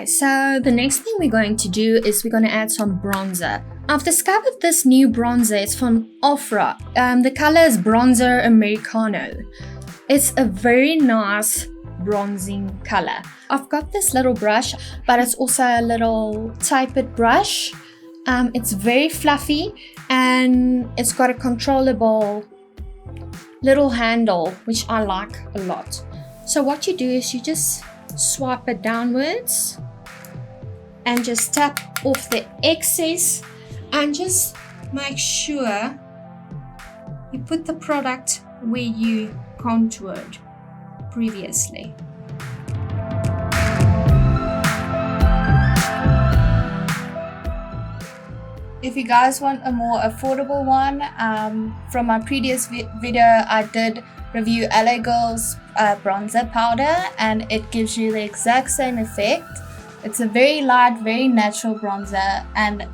Okay, so the next thing we're going to do is we're going to add some bronzer. I've discovered this new bronzer. It's from Ofra. The color is Bronzer Americano. It's a very nice bronzing color. I've got this little brush, but it's also a little tapered brush. It's very fluffy and it's got a controllable little handle, which I like a lot. So what you do is you just swipe it downwards and just tap off the excess and just make sure you put the product where you contoured previously. If you guys want a more affordable one, from my previous video I did review LA Girl's bronzer powder, and it gives you the exact same effect. It's a very light, very natural bronzer, and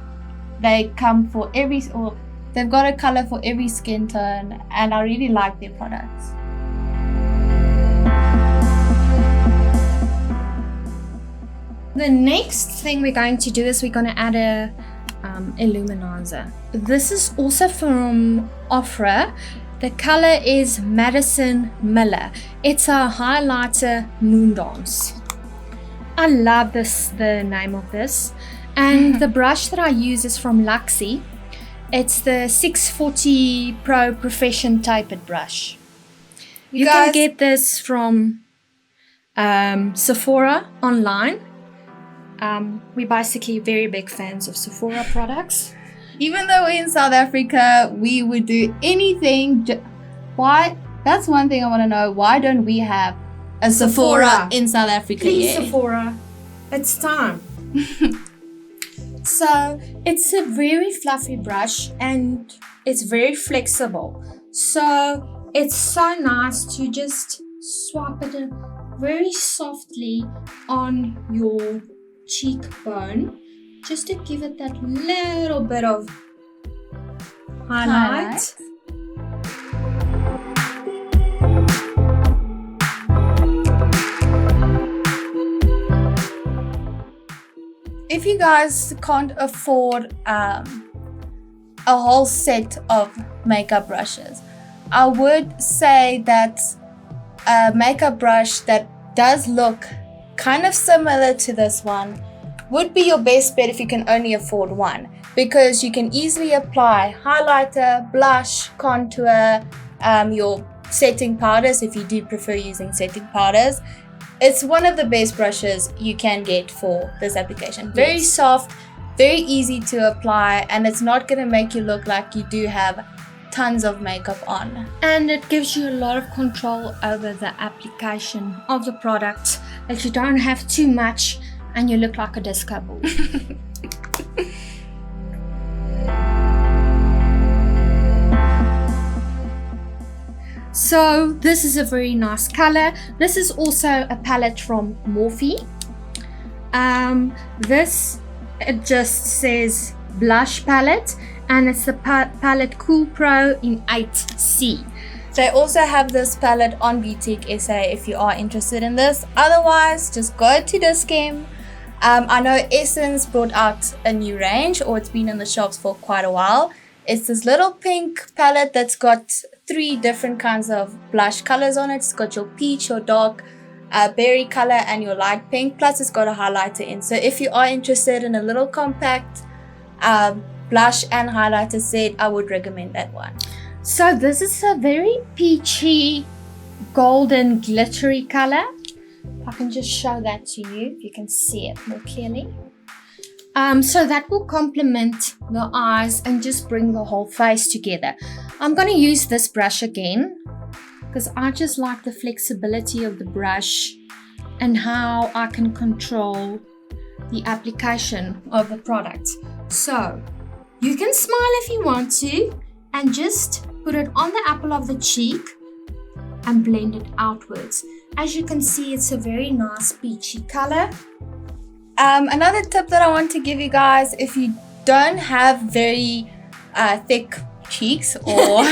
they come for they've got a color for every skin tone, and I really like their products. The next thing we're going to do is we're going to add a illuminizer. This is also from Ofra. The color is Madison Miller. It's a highlighter Moondance. I love the name of this. And the brush that I use is from Luxie. It's the 640 Pro Profession Tapered brush. You can get this from Sephora online. We're basically very big fans of Sephora products. Even though we're in South Africa, we would do anything. Why? That's one thing I want to know. Why don't we have a Sephora in South Africa? Please, Sephora. It's time. So it's a very fluffy brush and it's very flexible. So it's so nice to just swipe it in very softly on your cheekbone, just to give it that little bit of highlight. If you guys can't afford a whole set of makeup brushes, I would say that a makeup brush that does look kind of similar to this one would be your best bet if you can only afford one, because you can easily apply highlighter, blush, contour, your setting powders if you do prefer using setting powders. It's one of the best brushes you can get for this application. Very soft, very easy to apply, and it's not going to make you look like you do have tons of makeup on. And it gives you a lot of control over the application of the product, that you don't have too much and you look like a disco ball. So this is a very nice color. This is also a palette from Morphe. This, it just says blush palette, and it's the palette Cool Pro in 8C. They also have this palette on Boutique SA if you are interested in this. Otherwise, just go to Dis-Chem. I know Essence brought out a new range, or it's been in the shops for quite a while. It's this little pink palette that's got 3 different kinds of blush colors on it. It's got your peach, your dark berry color, and your light pink. Plus, it's got a highlighter in. So if you are interested in a little compact blush and highlighter set, I would recommend that one. So this is a very peachy, golden, glittery color. I can just show that to you if you can see it more clearly. So that will complement the eyes and just bring the whole face together. I'm going to use this brush again because I just like the flexibility of the brush and how I can control the application of the product. So you can smile if you want to and just put it on the apple of the cheek and blend it outwards. As you can see, it's a very nice peachy color. Another tip that I want to give you guys, if you don't have very thick cheeks or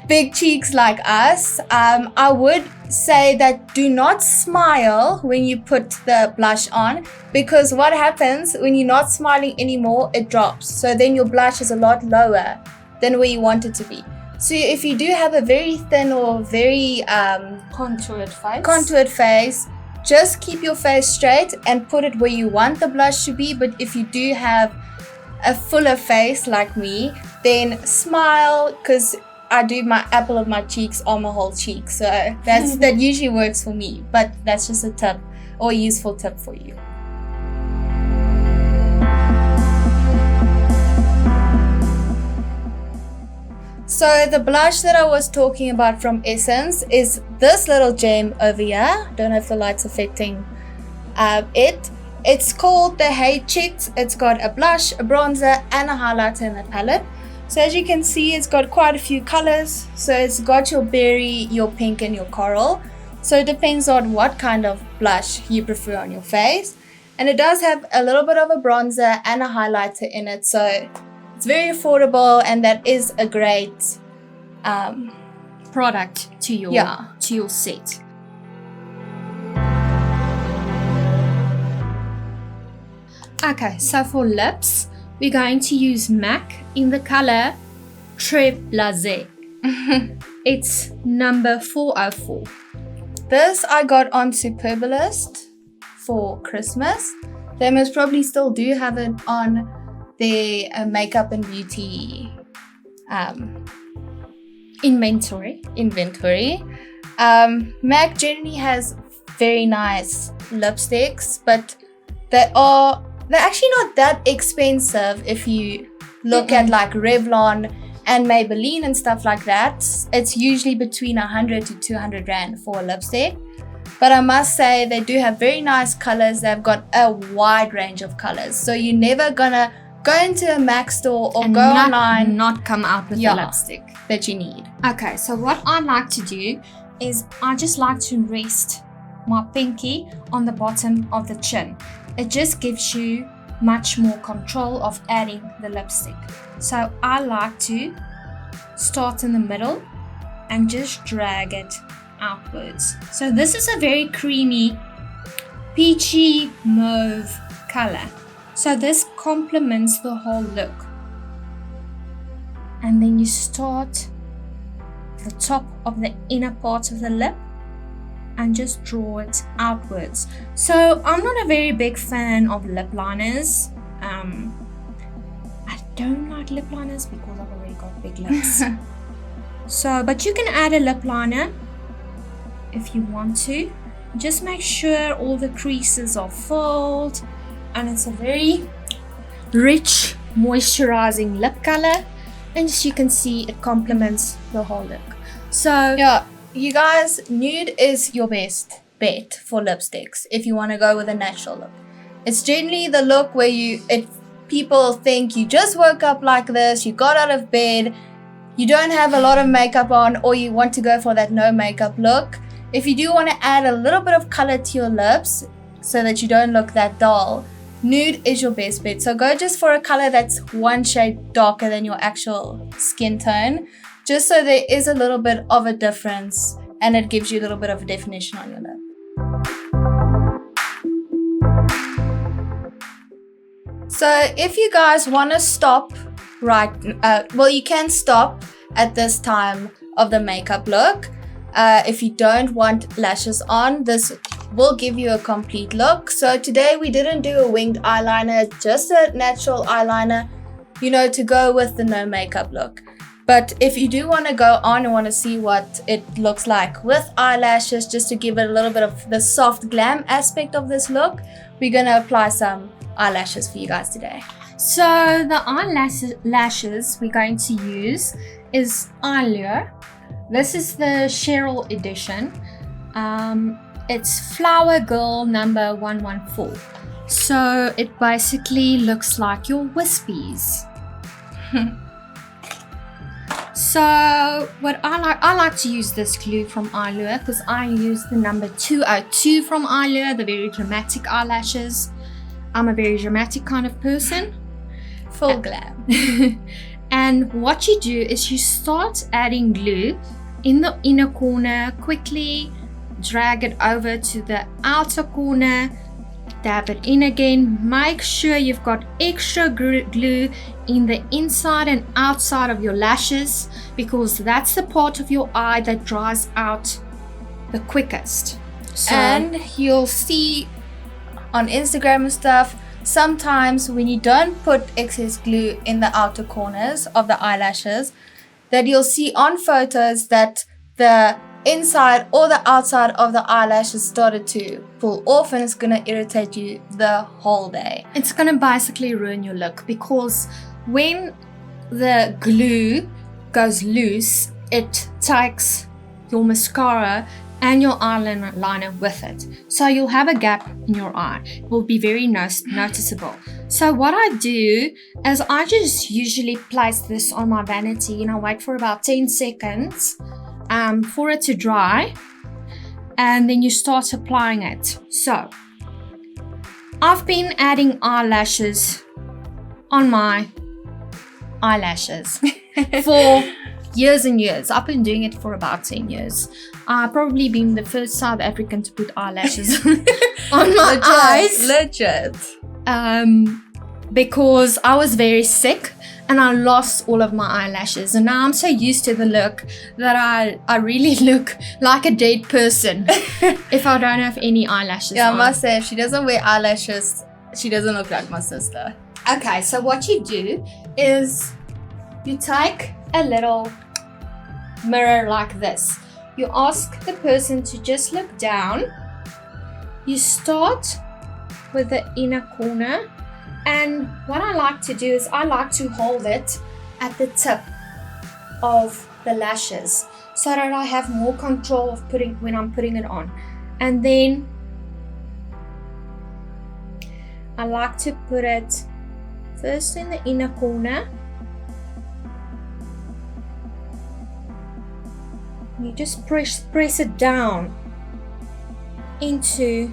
big cheeks like us, I would say that do not smile when you put the blush on, because what happens when you're not smiling anymore, it drops. So then your blush is a lot lower than where you want it to be. So if you do have a very thin or very contoured face, just keep your face straight and put it where you want the blush to be. But if you do have a fuller face like me, then smile, because I do my apple of my cheeks on my whole cheek. So that usually works for me. But that's just a tip or a useful tip for you. So the blush that I was talking about from Essence is this little gem over here. Don't know if the light's affecting it. It's called the Hey Chicks. It's got a blush, a bronzer, and a highlighter in the palette. So as you can see, it's got quite a few colors. So it's got your berry, your pink, and your coral. So it depends on what kind of blush you prefer on your face. And it does have a little bit of a bronzer and a highlighter in it. So it's very affordable, and that is a great product to your set. Okay, so for lips, we're going to use MAC in the color Très Blasé. It's number 404. This I got on Superbalist for Christmas. They most probably still do have it on their makeup and beauty inventory. MAC generally has very nice lipsticks, but they're actually not that expensive if you look at like Revlon and Maybelline and stuff like that. It's usually between 100 to 200 rand for a lipstick. But I must say they do have very nice colors. They've got a wide range of colors. So you're never gonna go into a MAC store or and go online not come out with the lipstick that you need. Okay, so what I like to do is I just like to rest my pinky on the bottom of the chin. It just gives you much more control of adding the lipstick. So I like to start in the middle and just drag it outwards. So this is a very creamy, peachy mauve color. So this complements the whole look. And then you start the top of the inner part of the lip and just draw it outwards. So I'm not a very big fan of lip liners. I don't like lip liners because I've already got big lips. But you can add a lip liner if you want to. Just make sure all the creases are filled, and it's a very rich moisturizing lip color, and as you can see, it complements the whole look. So yeah, you guys, nude is your best bet for lipsticks if you want to go with a natural look. It's generally the look where people think you just woke up like this, you got out of bed, you don't have a lot of makeup on, or you want to go for that no makeup look. If you do want to add a little bit of color to your lips so that you don't look that dull, nude is your best bet. So go just for a color that's one shade darker than your actual skin tone, just so there is a little bit of a difference and it gives you a little bit of a definition on your lip. So if you guys want to stop you can stop at this time of the makeup look. If you don't want lashes on, this will give you a complete look. So today we didn't do a winged eyeliner, just a natural eyeliner, to go with the no makeup look. But if you do want to go on and want to see what it looks like with eyelashes, just to give it a little bit of the soft glam aspect of this look, we're going to apply some eyelashes for you guys today. So the eyelashes we're going to use is Allure. This is the Cheryl edition. It's Flower Girl number 114. So it basically looks like your wispies. So what I like to use this glue from Allure because I use the number 202 from Allure, the very dramatic eyelashes. I'm a very dramatic kind of person. Full glam. And what you do is you start adding glue in the inner corner, quickly drag it over to the outer corner, dab it in again. Make sure you've got extra glue in the inside and outside of your lashes, because that's the part of your eye that dries out the quickest. And you'll see on Instagram and stuff, sometimes when you don't put excess glue in the outer corners of the eyelashes, that you'll see on photos that the inside or the outside of the eyelashes started to pull off, and it's going to irritate you the whole day. It's going to basically ruin your look, because when the glue goes loose, it takes your mascara and your eyeliner with it. So you'll have a gap in your eye. It will be very noticeable. So what I do is I just usually place this on my vanity and I wait for about 10 seconds for it to dry, and then you start applying it. So I've been adding eyelashes on my eyelashes for years and years. I've been doing it for about 10 years. I've probably been the first South African to put eyelashes on my eyes. Legit. Because I was very sick and I lost all of my eyelashes, and now I'm so used to the look that I really look like a dead person if I don't have any eyelashes on. I must say, if she doesn't wear eyelashes, she doesn't look like my sister. Okay, so what you do is you take a little mirror like this. You ask the person to just look down. You start with the inner corner, and what I like to do is I like to hold it at the tip of the lashes so that I have more control of when I'm putting it on. And then I like to put it first in the inner corner. You just press it down into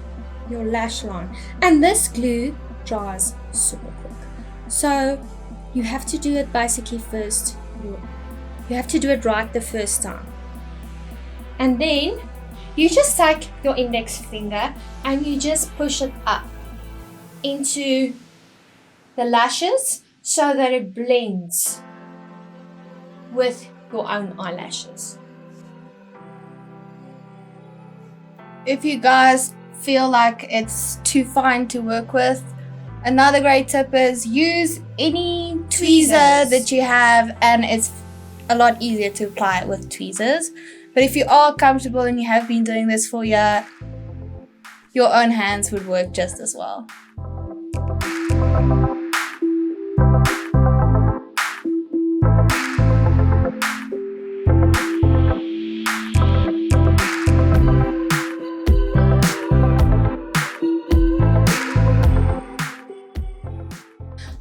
your lash line, and this glue dries super quick. So you have to do it basically first. You have to do it right the first time, and then you just take your index finger and you just push it up into the lashes so that it blends with your own eyelashes. If you guys feel like it's too fine to work with, another great tip is use any tweezer that you have, and it's a lot easier to apply it with tweezers. But if you are comfortable and you have been doing this for a year, your own hands would work just as well.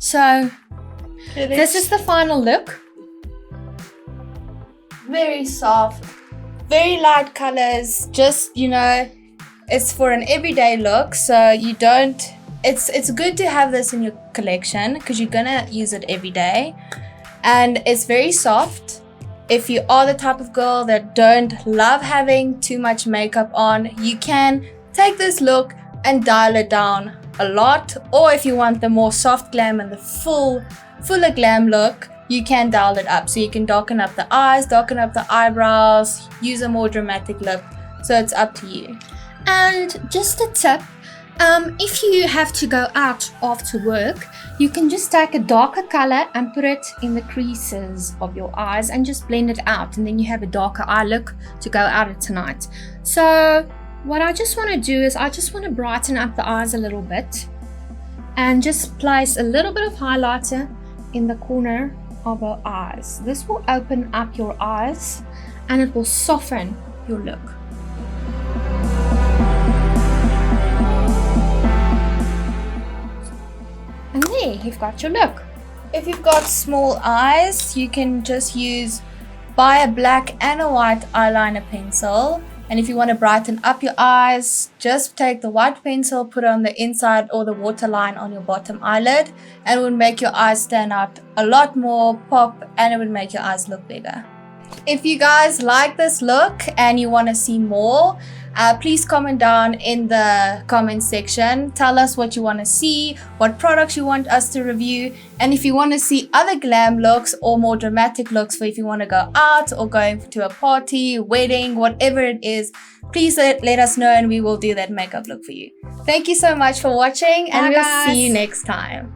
So this is the final look. Very soft, very light colors, just, it's for an everyday look, so you don't, it's good to have this in your collection because you're gonna use it every day. And it's very soft. If you are the type of girl that don't love having too much makeup on, you can take this look and dial it down a lot. Or if you want the more soft glam and the fuller glam look, you can dial it up. So you can darken up the eyes, darken up the eyebrows, use a more dramatic look. So it's up to you. And just a tip, if you have to go out after work, you can just take a darker color and put it in the creases of your eyes and just blend it out, and then you have a darker eye look to go out at tonight. So what I just want to do is I just want to brighten up the eyes a little bit and just place a little bit of highlighter in the corner of our eyes. This will open up your eyes and it will soften your look. And there, you've got your look. If you've got small eyes, you can just buy a black and a white eyeliner pencil And if you want to brighten up your eyes, just take the white pencil, put it on the inside or the waterline on your bottom eyelid, and it would make your eyes stand out a lot more, pop, and it would make your eyes look bigger. If you guys like this look and you want to see more, please comment down in the comment section. Tell us what you want to see, what products you want us to review, and if you want to see other glam looks or more dramatic looks for if you want to go out or going to a party, wedding, whatever it is, please let us know and we will do that makeup look for you. Thank you so much for watching, and Bye, we'll guys. see you next time.